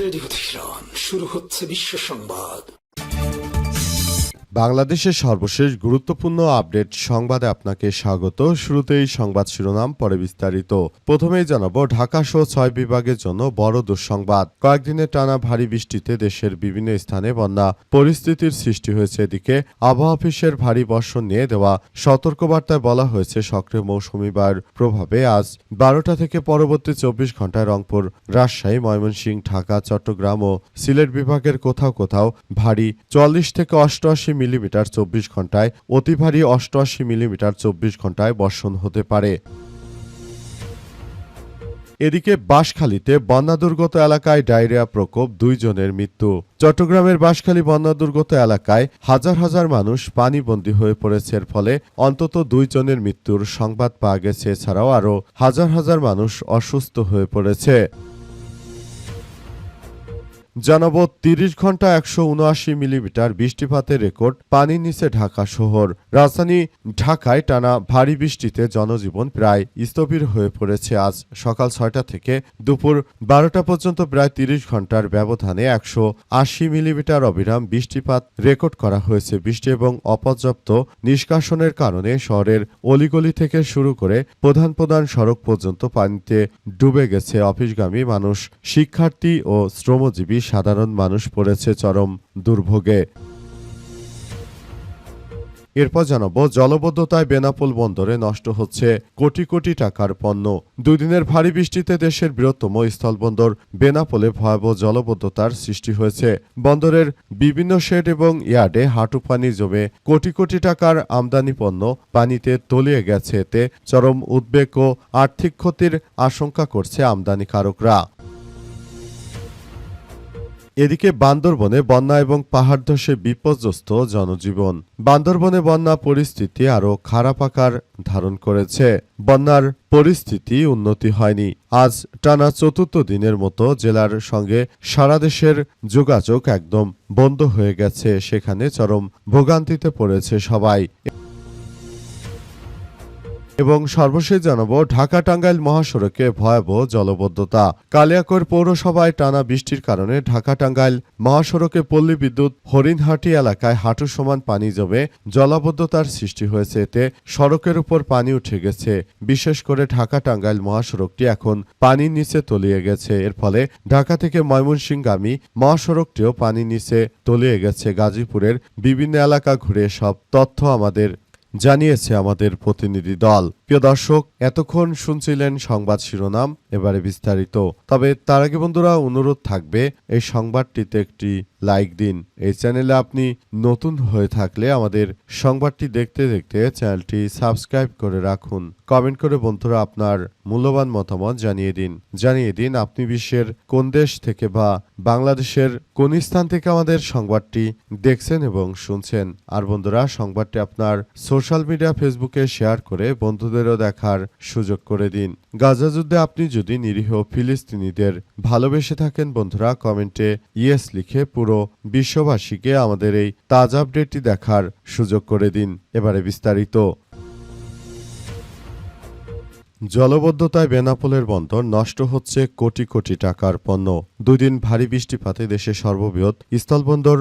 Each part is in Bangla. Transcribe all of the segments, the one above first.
রেডিও তেহরান, শুরু হচ্ছে বিশ্ব সংবাদ। বাংলাদেশের সর্বশেষ গুরুত্বপূর্ণ আপডেট সংবাদে আপনাকে স্বাগত। শুরুতেই সংবাদ শিরোনাম, পরে বিস্তারিত। প্রথমেই জানাবো ঢাকা সহ 6 বিভাগের জন্য বড় দুঃসংবাদ। কয়েকদিনের টানা ভারী বৃষ্টিতে দেশের বিভিন্ন স্থানে বন্যা পরিস্থিতির সৃষ্টি হয়েছে। এদিকে আবহাওয়া অফিসের ভারী বর্ষণ নিয়ে দেওয়া সতর্কবার্তায় বলা হয়েছে সক্রিয় মৌসুমি বায়ুর প্রভাবে আজ 12টা থেকে পরবর্তী 24 ঘন্টায় রংপুর, রাজশাহী, ময়মনসিংহ, ঢাকা, চট্টগ্রাম ও সিলেট বিভাগের কোথাও কোথাও ভারী 44 থেকে 88 মিলিমিটার 24 ঘন্টায়, অতি ভারী 88 মিলিমিটার 24 ঘন্টায় বর্ষণ হতে পারে। এদিকে বাঁশখালীতে বন্যা দুর্গত এলাকায় ডায়রিয়া প্রকোপ, 2 জনের মৃত্যু। চট্টগ্রামের বাঁশখালী বন্যা দুর্গত এলাকায় হাজার হাজার মানুষ পানিবন্দী হয়ে পড়েছে। এর ফলে অন্তত 2 জনের মৃত্যুর সংবাদ পাওয়া গেছে। এছাড়াও আরও হাজার হাজার মানুষ অসুস্থ হয়ে পড়েছে। জানাবো 30 ঘন্টা 179 মিলিমিটার বৃষ্টিপাতের রেকর্ড পানির নিচে ঢাকা শহর। রাজধানী ঢাকায় টানা ভারী বৃষ্টিতে জনজীবন প্রায় স্থবির হয়ে পড়েছে। আজ সকাল 6টা থেকে দুপুর 12টা পর্যন্ত প্রায় 30 ঘন্টার ব্যবধানে 180 মিলিমিটার অবিরাম বৃষ্টিপাত রেকর্ড করা হয়েছে। বৃষ্টি এবং অপর্যাপ্ত নিষ্কাশনের কারণে শহরের অলিগলি থেকে শুরু করে প্রধান প্রধান সড়ক পর্যন্ত পানিতে ডুবে গেছে। অফিসগামী মানুষ, শিক্ষার্থী ও শ্রমজীবী সাধারণ মানুষ পড়েছে চরম দুর্ভোগে। এরপর জানাবো জলবদ্ধতায় বেনাপোল বন্দরে নষ্ট হচ্ছে কোটি কোটি টাকার পণ্য। 2 দিনের ভারী বৃষ্টিতে দেশের বৃহত্তম স্থলবন্দর বেনাপোলে ভয়াবহ জলবদ্ধতার সৃষ্টি হয়েছে। বন্দরের বিভিন্ন শেড এবং ইয়ার্ডে হাঁটু পানি জমে কোটি কোটি টাকার আমদানি পণ্য পানিতে তলিয়ে গেছে। এতে চরম উদ্বেগ ও আর্থিক ক্ষতির আশঙ্কা করছে আমদানিকারকরা। এদিকে বান্দরবনে বন্যা এবং পাহাড় ধসে বিপর্যস্ত জনজীবন। বান্দরবনে বন্যা পরিস্থিতি আরও খারাপ আকার ধারণ করেছে। বন্যার পরিস্থিতি উন্নতি হয়নি। আজ টানা 4র্থ দিনের মতো জেলার সঙ্গে সারা দেশের যোগাযোগ একদম বন্ধ হয়ে গেছে। সেখানে চরম ভোগান্তিতে পড়েছে সবাই। এবং সর্বশেষ জানাবো ঢাকা টাঙ্গাইল মহাসড়কে ভয়াবহ জলবদ্ধতা। কালিয়াকৈর পৌরসভায় টানা বৃষ্টির কারণে ঢাকা টাঙ্গাইল মহাসড়কে পল্লী বিদ্যুৎ হরিণহাটি এলাকায় হাঁটু সমান পানি জমে জলাবদ্ধতার সৃষ্টি হয়েছে। এতে সড়কের উপর পানি উঠে গেছে। বিশেষ করে ঢাকা টাঙ্গাইল মহাসড়কটি এখন পানির নিচে তলিয়ে গেছে। এর ফলে ঢাকা থেকে ময়মনসিংহগামী মহাসড়কটিও পানির নিচে তলিয়ে গেছে। গাজীপুরের বিভিন্ন এলাকা ঘুরে সব তথ্য আমাদের জানিয়েছে আমাদের প্রতিনিধি দল। প্রিয় দর্শক, এতক্ষণ শুনছিলেন সংবাদ শিরোনাম, এবারে বিস্তারিত। তবে তার আগে বন্ধুরা অনুরোধ থাকবে এই সংবাদটিতে একটি লাইক দিন। এই চ্যানেলে আপনি নতুন হয়ে থাকলে আমাদের সংবাদটি দেখতে দেখতে চ্যানেলটি সাবস্ক্রাইব করে রাখুন। কমেন্ট করে বন্ধুরা আপনার মূল্যবান মতামত জানিয়ে দিন আপনি বিশ্বের কোন দেশ থেকে বা বাংলাদেশের কোন স্থান থেকে আমাদের সংবাদটি দেখছেন এবং শুনছেন। আর বন্ধুরা, সংবাদটি আপনার সোশ্যাল মিডিয়া ফেসবুকে শেয়ার করে বন্ধুদেরও দেখার সুযোগ করে দিন। গাজা যুদ্ধে আপনি যদি নিরীহ ফিলিস্তিনিদের ভালোবেসে থাকেন বন্ধুরা, কমেন্টে ইয়েস লিখে পুরো বিশ্ববাসীকে আমাদের এই তাজা আপডেটটি দেখার সুযোগ করে দিন। এবারে বিস্তারিত। জলবদ্ধতায় বেনাপোলের বন্দর নষ্ট হচ্ছে কোটি কোটি টাকার পণ্য। 2 দিন ভারী বৃষ্টিপাতে দেশের সর্ববৃহৎ স্থলবন্দর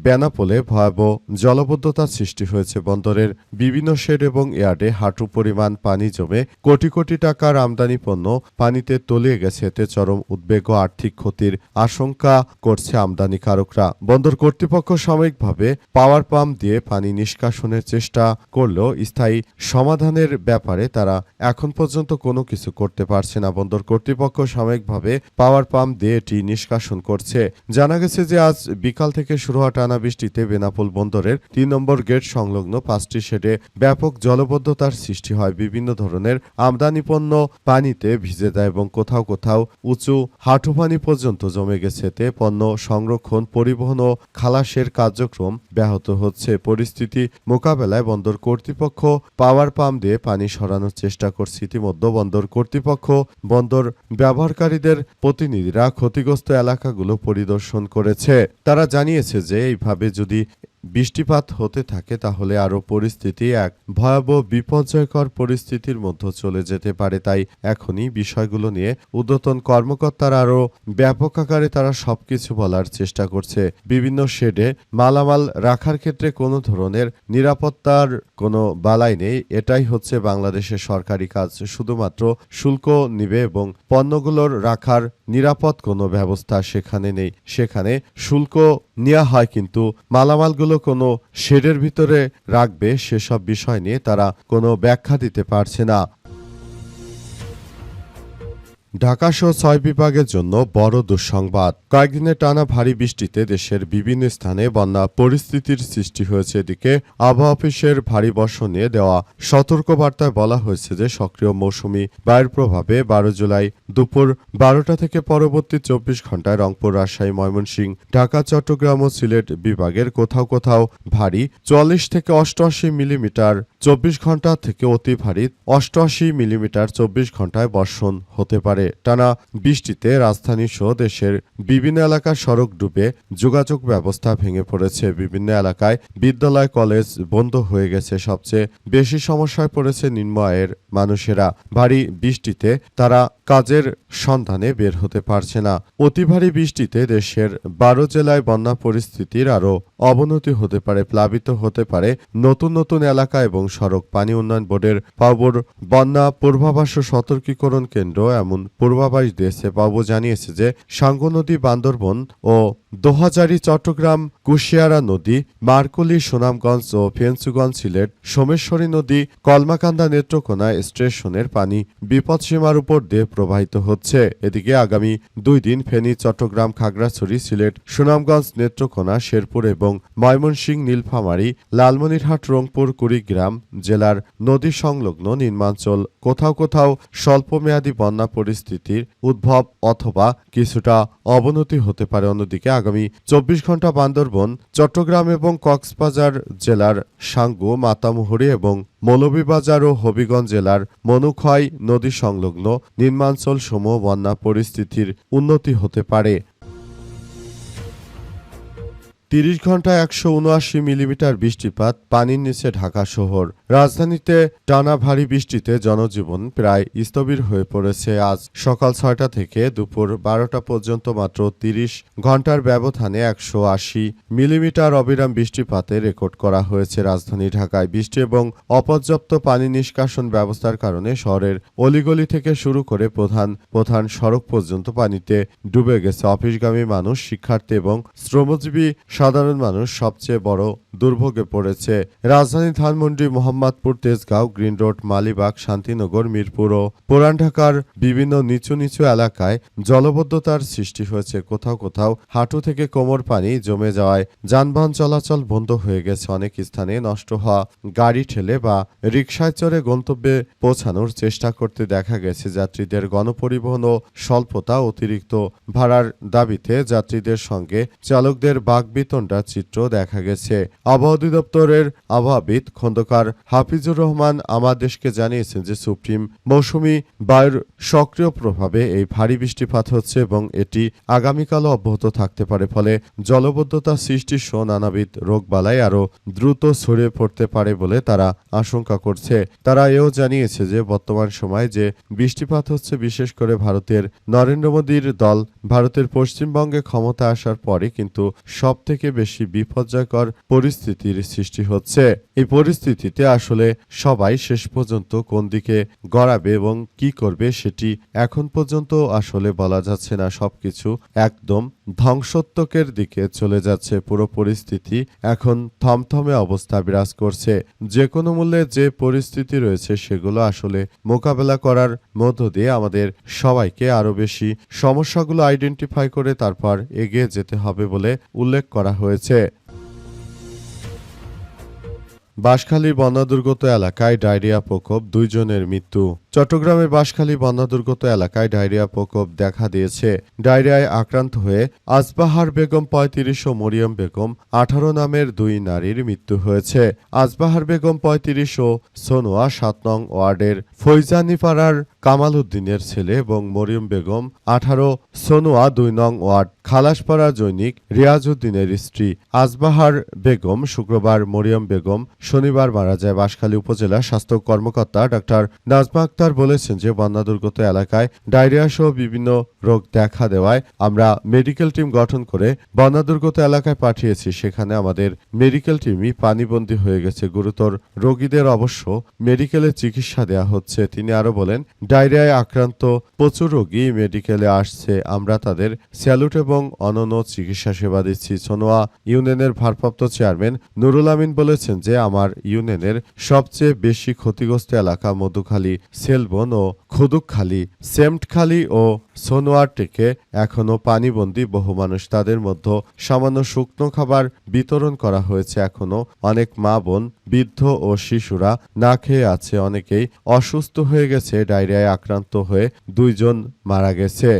বেনাপোলে ভয়াবহ জলবদ্ধতার সৃষ্টি হয়েছে। বন্দরের বিভিন্ন শেড এবং ইয়ার্ডে হাঁটু পরিমাণ পানি জমে কোটি কোটি টাকার আমদানি পণ্য পানিতে তলিয়ে গেছে। এতে চরম উদ্বেগ ও আর্থিক ক্ষতির আশঙ্কা করছে আমদানিকারকরা। বন্দর কর্তৃপক্ষ সাময়িকভাবে পাওয়ার পাম্প দিয়ে পানি নিষ্কাশনের চেষ্টা করলেও স্থায়ী সমাধানের ব্যাপারে তারা এখন পর্যন্ত কোনো কিছু করতে পারছে না। বন্দর কর্তৃপক্ষ সাময়িকভাবে পাওয়ার পাম্প দিয়ে এটি নিষ্কাশন করছে। জানা গেছে যে আজ বিকাল থেকে শুরু হওয়া টানা বৃষ্টিতে বেনাপোল বন্দরের 3 নম্বর গেট সংলগ্ন 5টি শেডে ব্যাপক জলবদ্ধতার সৃষ্টি হয়। বিভিন্ন ধরনের আমদানি পণ্য পানিতে ভিজে যায় এবং কোথাও কোথাও উঁচু হাঁটু পানি পর্যন্ত জমে গেছে। এতে পণ্য সংরক্ষণ, পরিবহন ও খালাসের কার্যক্রম ব্যাহত হচ্ছে। পরিস্থিতি মোকাবেলায় বন্দর কর্তৃপক্ষ পাওয়ার পাম্প দিয়ে পানি সরানোর চেষ্টা করছে। ইতিমধ্যে বন্দর কর্তৃপক্ষ বন্দর ব্যবহারকারীদের প্রতিনিধিরা ক্ষতিগ্রস্ত এলাকাগুলো পরিদর্শন করেছে। তারা জানিয়েছে যে এইভাবে যদি বৃষ্টিপাত হতে থাকে তাহলে আরও পরিস্থিতি এক ভয়াবহ বিপর্যয়কর পরিস্থিতির মধ্যে চলে যেতে পারে। তাই এখনই বিষয়গুলো নিয়ে ঊর্ধ্বতন কর্মকর্তারা আরও ব্যাপক আকারে তারা সবকিছু বলার চেষ্টা করছে। বিভিন্ন শেডে মালামাল রাখার ক্ষেত্রে কোনো ধরনের নিরাপত্তার কোনো বালাই নেই। এটাই হচ্ছে বাংলাদেশের সরকারি কাজ। শুধুমাত্র শুল্ক নিবে এবং পণ্যগুলোর রাখার নিরাপদ কোনো ব্যবস্থা সেখানে নেই। সেখানে শুল্ক নেওয়া হয় কিন্তু মালামালগুলো কোনো শেডের ভিতরে রাখবে সেসব বিষয় নিয়ে তারা কোনো ব্যাখ্যা দিতে পারছে না। ঢাকাসহ ৬ বিভাগের জন্য বড় দুঃসংবাদ। কয়েকদিনের টানা ভারী বৃষ্টিতে দেশের বিভিন্ন স্থানে বন্যা পরিস্থিতির সৃষ্টি হয়েছে। এদিকে আবহাওয়া অফিসের ভারী বর্ষণ নিয়ে দেওয়া সতর্কবার্তায় বলা হয়েছে যে সক্রিয় মৌসুমি বায়ুর প্রভাবে ১২ জুলাই দুপুর ১২টা থেকে পরবর্তী ২৪ ঘণ্টায় রংপুর, রাজশাহী, ময়মনসিংহ, ঢাকা, চট্টগ্রাম ও সিলেট বিভাগের কোথাও কোথাও ভারী ৪৪ থেকে ৮৮ মিলিমিটার ২৪ ঘণ্টা থেকে অতি ভারী ৮৮ মিলিমিটার ২৪ ঘণ্টায় বর্ষণ হতে পারে। টানা বৃষ্টিতে রাজধানী সহ দেশের বিভিন্ন এলাকার সড়ক ডুবে যোগাযোগ ব্যবস্থা ভেঙে পড়েছে। বিভিন্ন এলাকায় বিদ্যালয়, কলেজ বন্ধ হয়ে গেছে। সবচেয়ে বেশি সমস্যায় পড়েছে নিম্ন আয়ের মানুষেরা। ভারী বৃষ্টিতে তারা কাজের সন্ধানে বের হতে পারছে না। অতি ভারী বৃষ্টিতে দেশের ১২ জেলায় বন্যা পরিস্থিতির আরও অবনতি হতে পারে। প্লাবিত হতে পারে নতুন নতুন এলাকা এবং সড়ক। পানি উন্নয়ন বোর্ডের পাবর বন্যা পূর্বাভাস ও সতর্কীকরণ কেন্দ্র এমন পূর্বাভাস দিয়েছে। পাবো জানিয়েছে যে সাঙ্গু নদী, বান্দরবন ও দোহাজারী, চট্টগ্রাম, কুশিয়ারা নদী, মারকুলি, সুনামগঞ্জ ও ফেঞ্চুগঞ্জ, সিলেট, সোমেশ্বরী নদী, কলমাকান্দা, নেত্রকোনা স্টেশনের পানি বিপদসীমার উপর দিয়ে প্রবাহিত হচ্ছে। এদিকে আগামী ২ দিন ফেনী, চট্টগ্রাম, খাগড়াছড়ি, সিলেট, সুনামগঞ্জ, নেত্রকোনা, শেরপুর এবং ময়মনসিংহ, নীলফামারী, লালমনিরহাট, রংপুর, কুড়িগ্রাম জেলার নদী সংলগ্ন নিম্নাঞ্চল কোথাও কোথাও স্বল্পমেয়াদী বন্যা পরিস্থিতির উদ্ভব অথবা কিছুটা অবনতি হতে পারে। অন্যদিকে আগামী ২৪ ঘণ্টা বান্দরবন, চট্টগ্রাম এবং কক্সবাজার জেলার সাঙ্গু, মাতামুহুরী এবং মৌলভীবাজার ও হবিগঞ্জ জেলার মনুখয় নদী সংলগ্ন নিম্নাঞ্চল সমূহ বন্যা পরিস্থিতির উন্নতি হতে পারে। ৩০ ঘণ্টায় ১৭৯ মিলিমিটার বৃষ্টিপাত, পানির নিচে ঢাকা শহর। রাজধানীতে টানা ভারী বৃষ্টিতে জনজীবন প্রায় স্থবির হয়ে পড়েছে। আজ সকাল ৬টা থেকে দুপুর ১২টা পর্যন্ত মাত্র ৩০ ঘণ্টার ব্যবধানে ১৮০ মিলিমিটার অবিরাম বৃষ্টিপাতের রেকর্ড করা হয়েছে রাজধানী ঢাকায়। বৃষ্টি এবং অপর্যাপ্ত পানি নিষ্কাশন ব্যবস্থার কারণে শহরের অলিগলি থেকে শুরু করে প্রধান সড়ক পর্যন্ত পানিতে ডুবে গেছে। অফিসগামী মানুষ, শিক্ষার্থী এবং শ্রমজীবী সাধারণ মানুষ সবচেয়ে বড় দুর্ভোগে পড়েছে। রাজধানী ধানমন্ডি, মোহাম্মদপুর, তেজগাঁও, গ্রিন রোড, মালিবাগ, শান্তিনগর, মিরপুর ও পুরান ঢাকার বিভিন্ন নিচু নিচু এলাকায় জলবদ্ধতার সৃষ্টি হয়েছে। কোথাও কোথাও হাঁটু থেকে কোমর পানি জমে যাওয়ায় যানবাহন চলাচল বন্ধ হয়ে গেছে। অনেক স্থানে নষ্ট হওয়া গাড়ি ঠেলে বা রিকশায় চড়ে গন্তব্যে পৌঁছানোর চেষ্টা করতে দেখা গেছে যাত্রীদের। গণপরিবহন ও স্বল্পতা, অতিরিক্ত ভাড়ার দাবিতে যাত্রীদের সঙ্গে চালকদের বাকবিতণ্ডার চিত্র দেখা গেছে। আবহাওয়া অধিদপ্তরের আবহাওয়াবিদ খন্দকার হাফিজুর রহমান আমাদেশকে জানিয়েছেন যে সুপ্রিম মৌসুমি বায়ুর সক্রিয় প্রভাবে এই ভারী বৃষ্টিপাত হচ্ছে এবং এটি আগামীকালও অব্যাহত থাকতে পারে। ফলে জলবদ্ধতা সৃষ্টি সহ নানাবিধ রোগবালাই আরও দ্রুত ছড়িয়ে পড়তে পারে বলে তারা আশঙ্কা করছে। তারা এও জানিয়েছে যে বর্তমান সময়ে যে বৃষ্টিপাত হচ্ছে, বিশেষ করে ভারতের নরেন্দ্র মোদীর দল ভারতের পশ্চিমবঙ্গে ক্ষমতা আসার পরে কিন্তু সবথেকে বেশি বিপর্যয়কর পরিস্থিতির সৃষ্টি হচ্ছে। এই পরিস্থিতিতে আসলে সবাই শেষ পর্যন্ত কোন দিকে গড়াবে এবং কি করবে সেটি এখন পর্যন্ত আসলে বলা যাচ্ছে না। সবকিছু একদম ধ্বংসত্বকের দিকে চলে যাচ্ছে। পুরো পরিস্থিতি এখন থমথমে অবস্থা বিরাজ করছে। যে কোনো মূল্যে যে পরিস্থিতি রয়েছে সেগুলো আসলে মোকাবেলা করার মধ্য দিয়ে আমাদের সবাইকে আরো বেশি সমস্যাগুলো আইডেন্টিফাই করে তারপর এগিয়ে যেতে হবে বলে উল্লেখ করা হয়েছে। বাঁশখালীর বন্যাদুর্গত এলাকায় ডায়রিয়া প্রকোপ, 2 জনের মৃত্যু। চট্টগ্রামের বাঁশখালী বন্যা দুর্গত এলাকায় ডায়রিয়া প্রকোপ দেখা দিয়েছে। ডায়রিয়ায় আক্রান্ত হয়ে আজবাহার বেগম ৩৫ ও মরিয়ম বেগম ১৮ নামের দুই নারীর মৃত্যু হয়েছে। আজবাহার বেগম ৩৫ ও সোনোয়া ৭ নং ওয়ার্ডের ফৈজানিপাড়ার কামাল উদ্দিনের ছেলে এবং মরিয়ম বেগম ১৮ সোনোয়া ২ নং ওয়ার্ড খালাসপাড়া জৈনিক রিয়াজ উদ্দিনের স্ত্রী। আজবাহার বেগম শুক্রবার, মরিয়ম বেগম শনিবার মারা যায়। বাঁশখালী উপজেলা স্বাস্থ্য কর্মকর্তা ডাক্তার নাজমা আক্তার বলেছেন যে বন্যা দুর্গত এলাকায় ডায়রিয়া সহ বিভিন্ন রোগ দেখা দেওয়ায় আমরা মেডিকেল টিম গঠন করে বন্যা দুর্গত এলাকায় পাঠিয়েছি। সেখানে আমাদের মেডিকেল টিমই পানিবন্দী হয়ে গেছে। গুরুতর রোগীদের অবশ্য মেডিকেলে চিকিৎসা দেওয়া হচ্ছে। তিনি আরো বলেন, ডায়রিয়ায় আক্রান্ত প্রচুর রোগী মেডিকেলে আসছে। আমরা তাদের স্যালুট এবং অনন্য চিকিৎসা সেবা দিচ্ছি। সোনোয়া ইউনিয়নের ভারপ্রাপ্ত চেয়ারম্যান নুরুল আমিন বলেছেন যে আমার ইউনিয়নের সবচেয়ে বেশি ক্ষতিগ্রস্ত এলাকা মধুখালী, সেলবন ও খুদুকখালী, সেমটখালী ও সোনোয়ারটিকে এখনও পানিবন্দী বহু মানুষ। তাদের মধ্যে সামান্য শুকনো খাবার বিতরণ করা হয়েছে। এখনও অনেক মা বোন, বৃদ্ধ ও শিশুরা না খেয়ে আছে। অনেকেই অসুস্থ হয়ে গেছে। ডায়রিয়ায় আক্রান্ত হয়ে 2 জন মারা গেছে।